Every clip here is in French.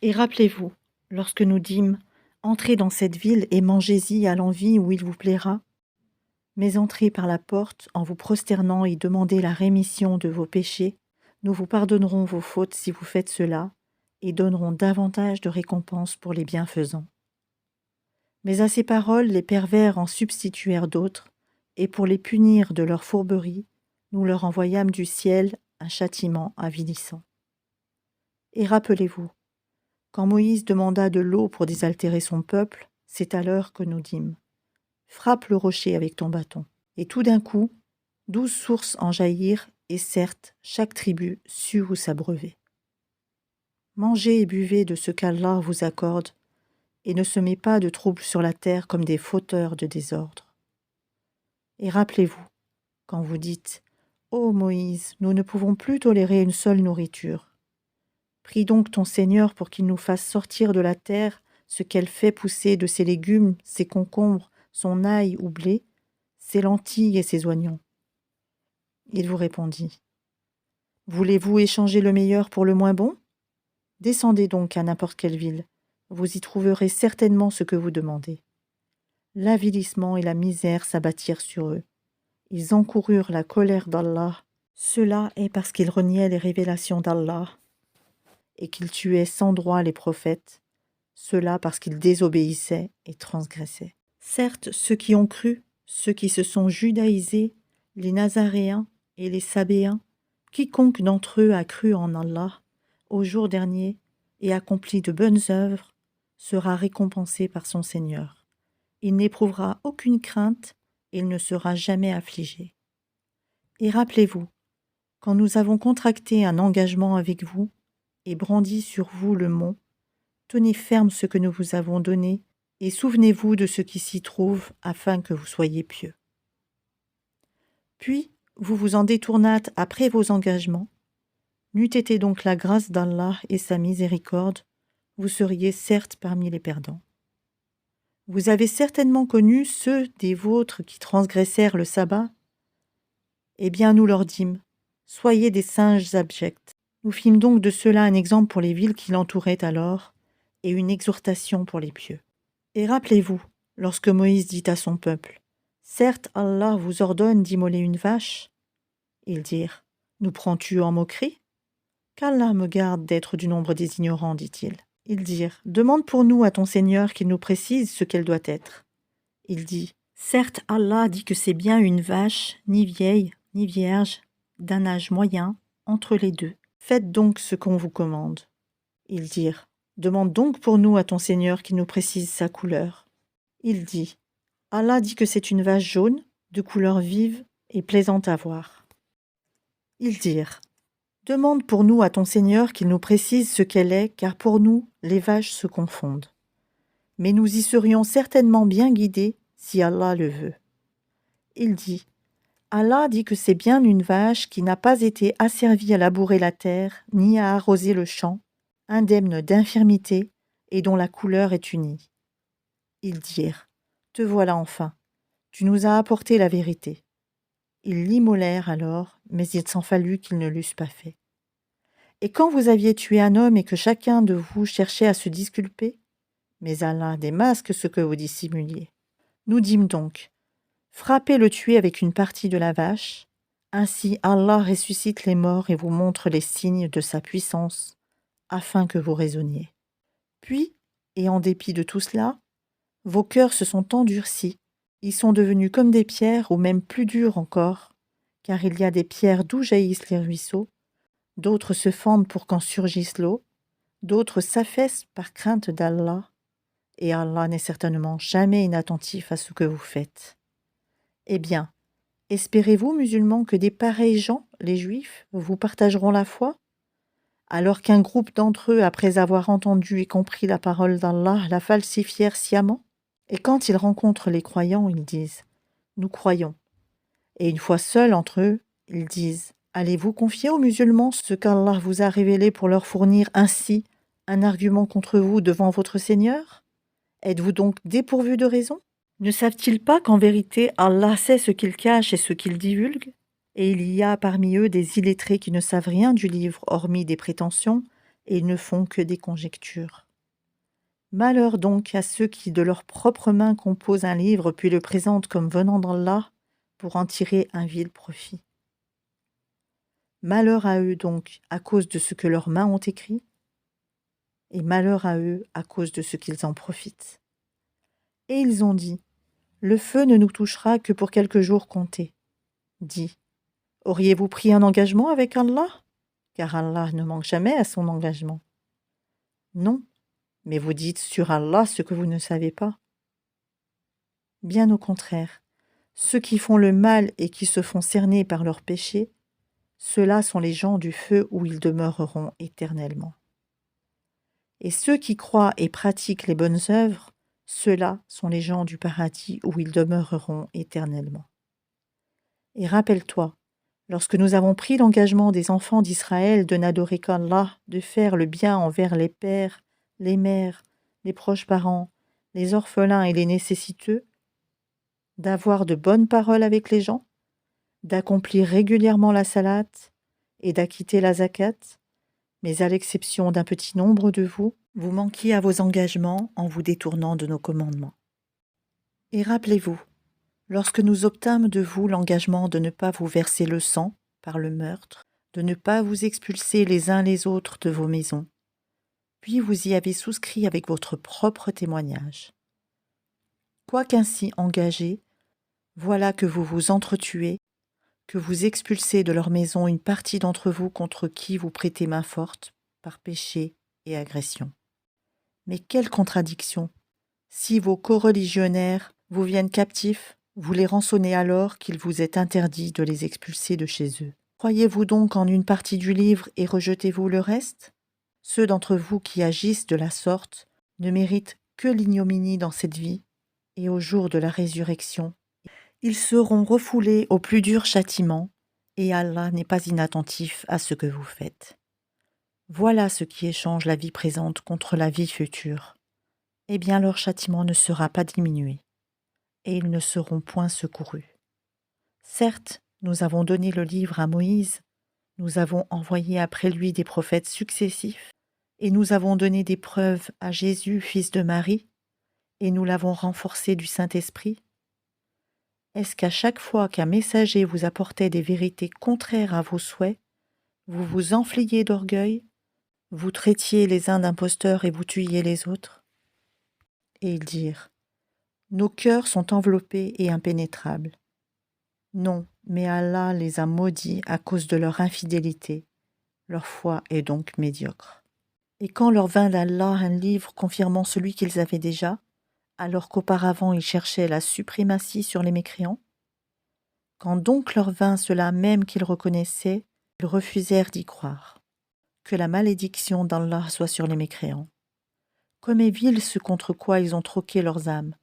Et rappelez-vous, lorsque nous dîmes, entrez dans cette ville et mangez-y à l'envi où il vous plaira, mais entrez par la porte en vous prosternant et demandez la rémission de vos péchés. Nous vous pardonnerons vos fautes si vous faites cela, et donnerons davantage de récompenses pour les bienfaisants. Mais à ces paroles, les pervers en substituèrent d'autres, et pour les punir de leur fourberie, nous leur envoyâmes du ciel un châtiment avilissant. Et rappelez-vous, quand Moïse demanda de l'eau pour désaltérer son peuple, c'est à l'heure que nous dîmes: frappe le rocher avec ton bâton. Et tout d'un coup, 12 sources en jaillirent, et certes, chaque tribu sut où s'abreuver. Mangez et buvez de ce qu'Allah vous accorde, et ne semez pas de troubles sur la terre comme des fauteurs de désordre. Et rappelez-vous, quand vous dites: Ô Moïse, nous ne pouvons plus tolérer une seule nourriture. Prie donc ton Seigneur pour qu'il nous fasse sortir de la terre ce qu'elle fait pousser de ses légumes, ses concombres, son ail ou blé, ses lentilles et ses oignons. Il vous répondit: Voulez-vous échanger le meilleur pour le moins bon? Descendez donc à n'importe quelle ville, vous y trouverez certainement ce que vous demandez. L'avilissement et la misère s'abattirent sur eux. Ils encoururent la colère d'Allah. Cela est parce qu'ils reniaient les révélations d'Allah et qu'ils tuaient sans droit les prophètes. Cela parce qu'ils désobéissaient et transgressaient. Certes, ceux qui ont cru, ceux qui se sont judaïsés, les Nazaréens et les Sabéens, quiconque d'entre eux a cru en Allah au jour dernier et accompli de bonnes œuvres, sera récompensé par son Seigneur. Il n'éprouvera aucune crainte et il ne sera jamais affligé. Et rappelez-vous, quand nous avons contracté un engagement avec vous et brandi sur vous le mont, tenez ferme ce que nous vous avons donné et souvenez-vous de ce qui s'y trouve afin que vous soyez pieux. Puis, vous vous en détournâtes après vos engagements. N'eût été donc la grâce d'Allah et sa miséricorde, vous seriez certes parmi les perdants. Vous avez certainement connu ceux des vôtres qui transgressèrent le sabbat. Eh bien, nous leur dîmes: soyez des singes abjects. Nous fîmes donc de cela un exemple pour les villes qui l'entouraient alors, et une exhortation pour les pieux. Et rappelez-vous, lorsque Moïse dit à son peuple: certes, Allah vous ordonne d'immoler une vache. Ils dirent: nous prends-tu en moquerie? Qu'Allah me garde d'être du nombre des ignorants, dit-il. Ils dirent: demande pour nous à ton Seigneur qu'il nous précise ce qu'elle doit être. Il dit: certes, Allah dit que c'est bien une vache, ni vieille, ni vierge, d'un âge moyen, entre les deux. Faites donc ce qu'on vous commande. Ils dirent: demande donc pour nous à ton Seigneur qu'il nous précise sa couleur. Il dit: Allah dit que c'est une vache jaune, de couleur vive et plaisante à voir. Ils dirent: demande pour nous à ton Seigneur qu'il nous précise ce qu'elle est, car pour nous, les vaches se confondent. Mais nous y serions certainement bien guidés si Allah le veut. Il dit: Allah dit que c'est bien une vache qui n'a pas été asservie à labourer la terre, ni à arroser le champ, indemne d'infirmité, et dont la couleur est unie. Ils dirent: te voilà enfin, tu nous as apporté la vérité. Ils l'immolèrent alors, mais il s'en fallut qu'ils ne l'eussent pas fait. Et quand vous aviez tué un homme et que chacun de vous cherchait à se disculper, mais Allah démasque ce que vous dissimuliez. Nous dîmes donc: frappez le tué avec une partie de la vache, ainsi Allah ressuscite les morts et vous montre les signes de sa puissance, afin que vous raisonniez. Puis, et en dépit de tout cela, vos cœurs se sont endurcis, ils sont devenus comme des pierres ou même plus durs encore, car il y a des pierres d'où jaillissent les ruisseaux, d'autres se fendent pour qu'en surgisse l'eau, d'autres s'affaissent par crainte d'Allah, et Allah n'est certainement jamais inattentif à ce que vous faites. Eh bien, espérez-vous, musulmans, que des pareils gens, les Juifs, vous partageront la foi? Alors qu'un groupe d'entre eux, après avoir entendu et compris la parole d'Allah, la falsifièrent sciemment? Et quand ils rencontrent les croyants, ils disent: nous croyons. Et une fois seuls entre eux, ils disent: allez-vous confier aux musulmans ce qu'Allah vous a révélé pour leur fournir ainsi un argument contre vous devant votre Seigneur? Êtes-vous donc dépourvus de raison? Ne savent-ils pas qu'en vérité Allah sait ce qu'ils cachent et ce qu'ils divulguent? Et il y a parmi eux des illettrés qui ne savent rien du livre hormis des prétentions, et ils ne font que des conjectures. Malheur donc à ceux qui de leurs propres mains composent un livre puis le présentent comme venant d'Allah pour en tirer un vil profit. Malheur à eux donc à cause de ce que leurs mains ont écrit, et malheur à eux à cause de ce qu'ils en profitent. Et ils ont dit, le feu ne nous touchera que pour quelques jours comptés. Dis, auriez-vous pris un engagement avec Allah? Car Allah ne manque jamais à son engagement. Non, mais vous dites sur Allah ce que vous ne savez pas. Bien au contraire, ceux qui font le mal et qui se font cerner par leurs péchés, ceux-là sont les gens du feu où ils demeureront éternellement. Et ceux qui croient et pratiquent les bonnes œuvres, ceux-là sont les gens du paradis où ils demeureront éternellement. Et rappelle-toi, lorsque nous avons pris l'engagement des enfants d'Israël de n'adorer qu'Allah, de faire le bien envers les pères, les mères, les proches parents, les orphelins et les nécessiteux, d'avoir de bonnes paroles avec les gens, d'accomplir régulièrement la salate et d'acquitter la zakat, mais à l'exception d'un petit nombre de vous, vous manquiez à vos engagements en vous détournant de nos commandements. Et rappelez-vous, lorsque nous obtîmes de vous l'engagement de ne pas vous verser le sang par le meurtre, de ne pas vous expulser les uns les autres de vos maisons, puis vous y avez souscrit avec votre propre témoignage. Quoiqu'ainsi engagés, voilà que vous vous entretuez, que vous expulsez de leur maison une partie d'entre vous contre qui vous prêtez main forte par péché et agression. Mais quelle contradiction! Si vos coreligionnaires vous viennent captifs, vous les rançonnez alors qu'il vous est interdit de les expulser de chez eux. Croyez-vous donc en une partie du livre et rejetez-vous le reste? Ceux d'entre vous qui agissent de la sorte ne méritent que l'ignominie dans cette vie, et au jour de la résurrection, ils seront refoulés au plus dur châtiment, et Allah n'est pas inattentif à ce que vous faites. Voilà ce qui échange la vie présente contre la vie future. Eh bien leur châtiment ne sera pas diminué, et ils ne seront point secourus. Certes, nous avons donné le livre à Moïse, nous avons envoyé après lui des prophètes successifs, et nous avons donné des preuves à Jésus, fils de Marie, et nous l'avons renforcé du Saint-Esprit. Est-ce qu'à chaque fois qu'un messager vous apportait des vérités contraires à vos souhaits, vous vous enfliez d'orgueil, vous traitiez les uns d'imposteurs et vous tuiez les autres? Et ils dirent, nos cœurs sont enveloppés et impénétrables. Non, mais Allah les a maudits à cause de leur infidélité. Leur foi est donc médiocre. Et quand leur vint d'Allah un livre confirmant celui qu'ils avaient déjà, alors qu'auparavant ils cherchaient la suprématie sur les mécréants, quand donc leur vint cela même qu'ils reconnaissaient, ils refusèrent d'y croire. Que la malédiction d'Allah soit sur les mécréants. Comme est vil ce contre quoi ils ont troqué leurs âmes.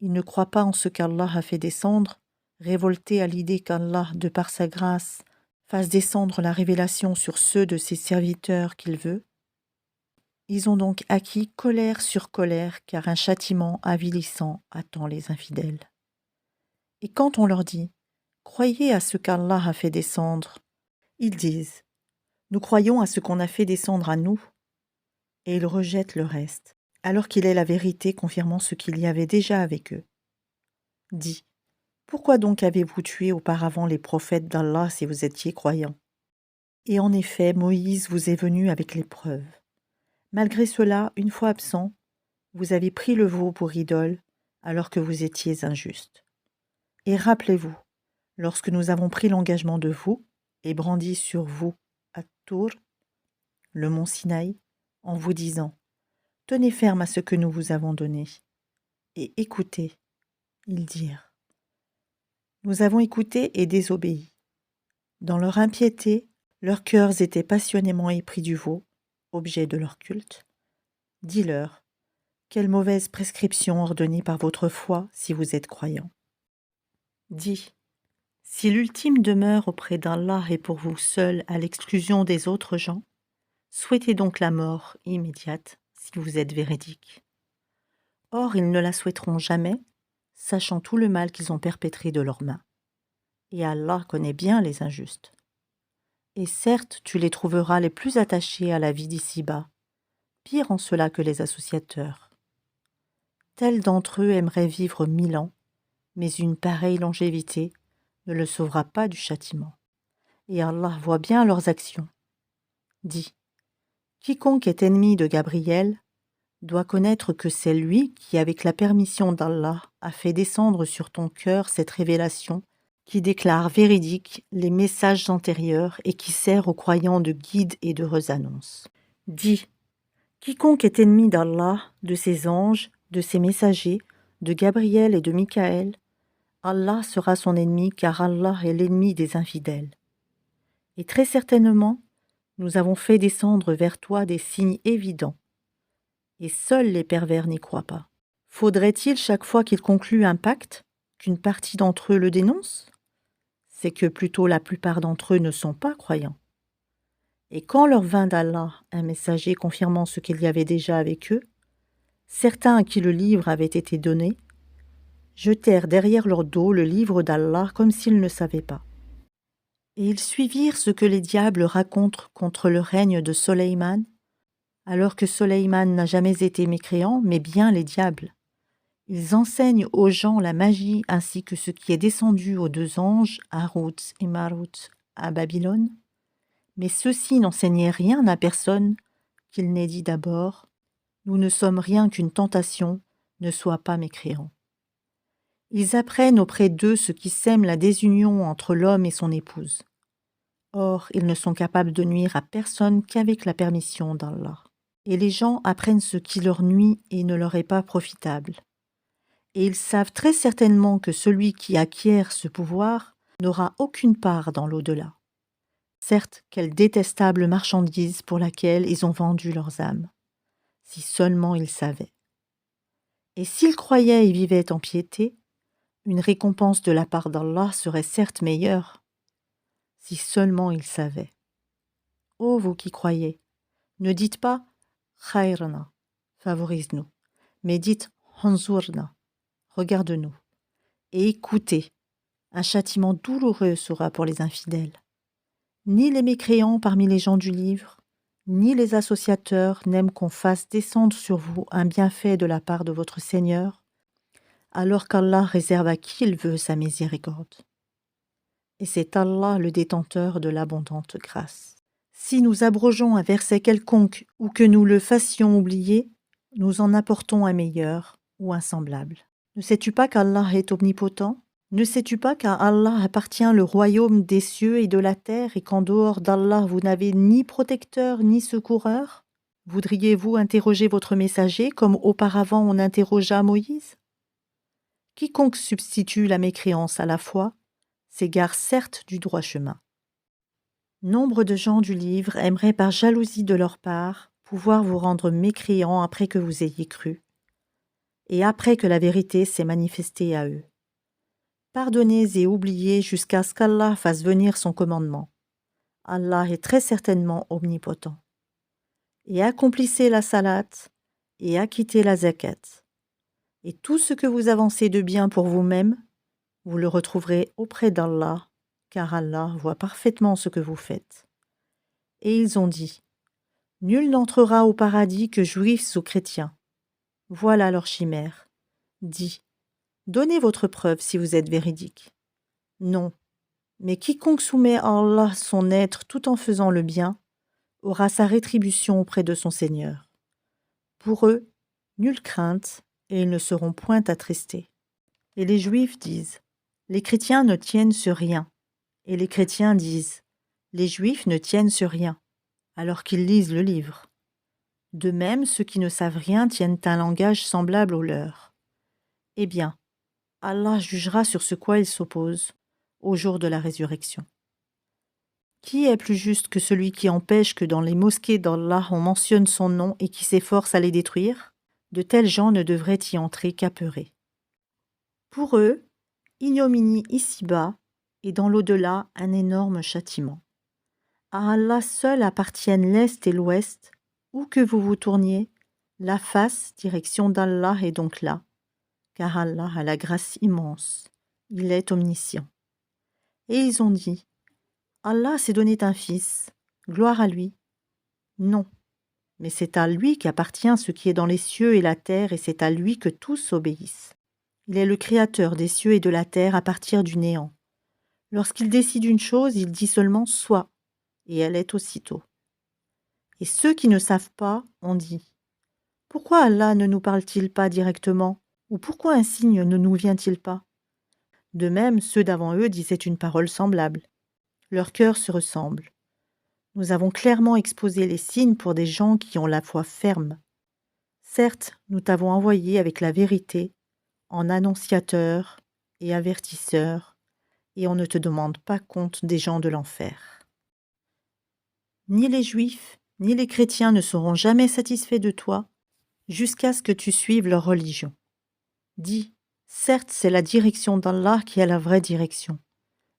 Ils ne croient pas en ce qu'Allah a fait descendre, révoltés à l'idée qu'Allah, de par sa grâce, fasse descendre la révélation sur ceux de ses serviteurs qu'il veut. Ils ont donc acquis colère sur colère, car un châtiment avilissant attend les infidèles. Et quand on leur dit « Croyez à ce qu'Allah a fait descendre », ils disent « Nous croyons à ce qu'on a fait descendre à nous », et ils rejettent le reste, alors qu'il est la vérité confirmant ce qu'il y avait déjà avec eux. Dis, pourquoi donc avez-vous tué auparavant les prophètes d'Allah si vous étiez croyants? Et en effet, Moïse vous est venu avec les preuves. Malgré cela, une fois absent, vous avez pris le veau pour idole, alors que vous étiez injuste. Et rappelez-vous, lorsque nous avons pris l'engagement de vous, et brandi sur vous, à Tour, le mont Sinaï, en vous disant, tenez ferme à ce que nous vous avons donné, et écoutez, ils dirent. Nous avons écouté et désobéi. Dans leur impiété, leurs cœurs étaient passionnément épris du veau, objet de leur culte. Dis-leur, quelle mauvaise prescription ordonnée par votre foi si vous êtes croyants. Dis, si l'ultime demeure auprès d'Allah est pour vous seul à l'exclusion des autres gens, souhaitez donc la mort immédiate si vous êtes véridique. Or, ils ne la souhaiteront jamais, sachant tout le mal qu'ils ont perpétré de leurs mains. Et Allah connaît bien les injustes. Et certes, tu les trouveras les plus attachés à la vie d'ici-bas, pire en cela que les associateurs. Tel d'entre eux aimerait vivre 1000 ans, mais une pareille longévité ne le sauvera pas du châtiment. Et Allah voit bien leurs actions. Dis, quiconque est ennemi de Gabriel doit connaître que c'est lui qui, avec la permission d'Allah, a fait descendre sur ton cœur cette révélation qui déclare véridiques les messages antérieurs et qui sert aux croyants de guide et d'heureuse annonce. Dis, quiconque est ennemi d'Allah, de ses anges, de ses messagers, de Gabriel et de Michaël, Allah sera son ennemi car Allah est l'ennemi des infidèles. Et très certainement, nous avons fait descendre vers toi des signes évidents. Et seuls les pervers n'y croient pas. Faudrait-il chaque fois qu'ils concluent un pacte qu'une partie d'entre eux le dénonce? C'est que plutôt la plupart d'entre eux ne sont pas croyants. Et quand leur vint d'Allah un messager confirmant ce qu'il y avait déjà avec eux, certains à qui le livre avait été donné, jetèrent derrière leur dos le livre d'Allah comme s'ils ne savaient pas. Et ils suivirent ce que les diables racontent contre le règne de Soleiman, alors que Soleiman n'a jamais été mécréant, mais bien les diables. Ils enseignent aux gens la magie ainsi que ce qui est descendu aux deux anges, Harout et Marout, à Babylone. Mais ceux-ci n'enseignaient rien à personne qu'il n'ait dit d'abord « Nous ne sommes rien qu'une tentation, ne sois pas mécréant ». Ils apprennent auprès d'eux ce qui sème la désunion entre l'homme et son épouse. Or, ils ne sont capables de nuire à personne qu'avec la permission d'Allah. Et les gens apprennent ce qui leur nuit et ne leur est pas profitable. Et ils savent très certainement que celui qui acquiert ce pouvoir n'aura aucune part dans l'au-delà. Certes, quelle détestable marchandise pour laquelle ils ont vendu leurs âmes. Si seulement ils savaient. Et s'ils croyaient et vivaient en piété, une récompense de la part d'Allah serait certes meilleure. Si seulement ils savaient. Ô vous qui croyez, ne dites pas « Khayrna » favorise-nous, mais dites « Hanzurna » regarde-nous. Et écoutez, un châtiment douloureux sera pour les infidèles. Ni les mécréants parmi les gens du livre, ni les associateurs n'aiment qu'on fasse descendre sur vous un bienfait de la part de votre Seigneur, alors qu'Allah réserve à qui il veut sa miséricorde. Et c'est Allah le détenteur de l'abondante grâce. Si nous abrogeons un verset quelconque ou que nous le fassions oublier, nous en apportons un meilleur ou un semblable. Ne sais-tu pas qu'Allah est omnipotent? Ne sais-tu pas qu'à Allah appartient le royaume des cieux et de la terre et qu'en dehors d'Allah vous n'avez ni protecteur ni secoureur? Voudriez-vous interroger votre messager comme auparavant on interrogea Moïse? Quiconque substitue la mécréance à la foi s'égare certes du droit chemin. Nombre de gens du livre aimeraient par jalousie de leur part pouvoir vous rendre mécréants après que vous ayez cru, et après que la vérité s'est manifestée à eux. Pardonnez et oubliez jusqu'à ce qu'Allah fasse venir son commandement. Allah est très certainement omnipotent. Et accomplissez la salat et acquittez la zakat. Et tout ce que vous avancez de bien pour vous-même, vous le retrouverez auprès d'Allah, car Allah voit parfaitement ce que vous faites. Et ils ont dit, nul n'entrera au paradis que juifs ou chrétiens. Voilà leur chimère. Dis, donnez votre preuve si vous êtes véridique. Non, mais quiconque soumet à Allah son être tout en faisant le bien, aura sa rétribution auprès de son Seigneur. Pour eux, nulle crainte, et ils ne seront point attristés. Et les Juifs disent, les chrétiens ne tiennent sur rien. Et les chrétiens disent, les Juifs ne tiennent sur rien, alors qu'ils lisent le livre. De même, ceux qui ne savent rien tiennent un langage semblable au leur. Eh bien, Allah jugera sur ce quoi ils s'opposent au jour de la résurrection. Qui est plus juste que celui qui empêche que dans les mosquées d'Allah on mentionne son nom et qui s'efforce à les détruire? De tels gens ne devraient y entrer qu'apeurés. Pour eux, ignominie ici-bas et dans l'au-delà un énorme châtiment. À Allah seul appartiennent l'Est et l'Ouest, où que vous vous tourniez, la face, direction d'Allah est donc là, car Allah a la grâce immense, il est omniscient. Et ils ont dit, Allah s'est donné un fils, gloire à lui. Non, mais c'est à lui qu'appartient ce qui est dans les cieux et la terre, et c'est à lui que tous obéissent. Il est le créateur des cieux et de la terre à partir du néant. Lorsqu'il décide une chose, il dit seulement soit, et elle est aussitôt. Et ceux qui ne savent pas ont dit, pourquoi Allah ne nous parle-t-il pas directement, ou pourquoi un signe ne nous vient-il pas? De même, ceux d'avant eux disaient une parole semblable. Leurs cœurs se ressemblent. Nous avons clairement exposé les signes pour des gens qui ont la foi ferme. Certes, nous t'avons envoyé avec la vérité, en annonciateur et avertisseur, et on ne te demande pas compte des gens de l'enfer. Ni les Juifs, ni les chrétiens ne seront jamais satisfaits de toi, jusqu'à ce que tu suives leur religion. Dis, certes, c'est la direction d'Allah qui est la vraie direction,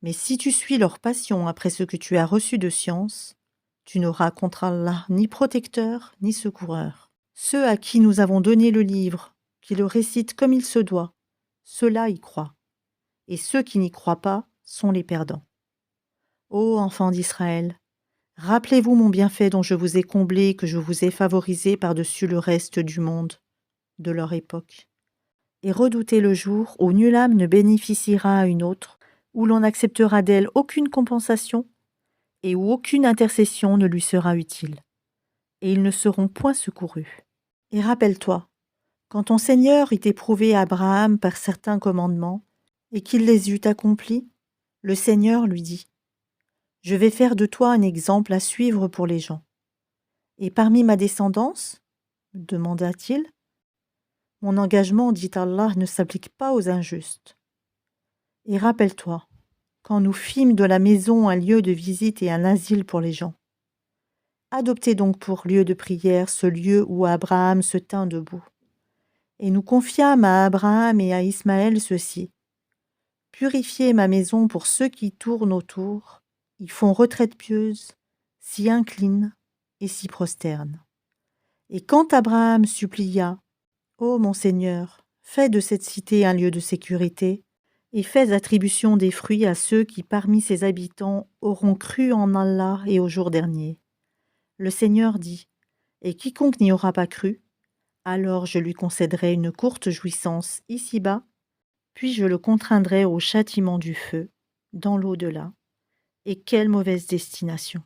mais si tu suis leur passion après ce que tu as reçu de science, tu n'auras contre Allah ni protecteur ni secoureur. Ceux à qui nous avons donné le livre, qui le récitent comme il se doit, ceux-là y croient, et ceux qui n'y croient pas sont les perdants. Ô enfants d'Israël, rappelez-vous mon bienfait dont je vous ai comblé et que je vous ai favorisé par-dessus le reste du monde, de leur époque. Et redoutez le jour où nulle âme ne bénéficiera à une autre, où l'on n'acceptera d'elle aucune compensation, et où aucune intercession ne lui sera utile. Et ils ne seront point secourus. Et rappelle-toi, quand ton Seigneur eut éprouvé Abraham par certains commandements, et qu'il les eut accomplis, le Seigneur lui dit, « Je vais faire de toi un exemple à suivre pour les gens. Et parmi ma descendance, demanda-t-il, mon engagement, dit Allah, ne s'applique pas aux injustes. Et rappelle-toi, quand nous fîmes de la maison un lieu de visite et un asile pour les gens. Adoptez donc pour lieu de prière ce lieu où Abraham se tint debout. Et nous confiâmes à Abraham et à Ismaël ceci. Purifiez ma maison pour ceux qui tournent autour, y font retraite pieuse, s'y inclinent et s'y prosternent. Et quand Abraham supplia, ô mon Seigneur, fais de cette cité un lieu de sécurité, et fais attribution des fruits à ceux qui parmi ses habitants auront cru en Allah et au jour dernier. Le Seigneur dit, et quiconque n'y aura pas cru, alors je lui concéderai une courte jouissance ici-bas, puis je le contraindrai au châtiment du feu, dans l'au-delà. Et quelle mauvaise destination!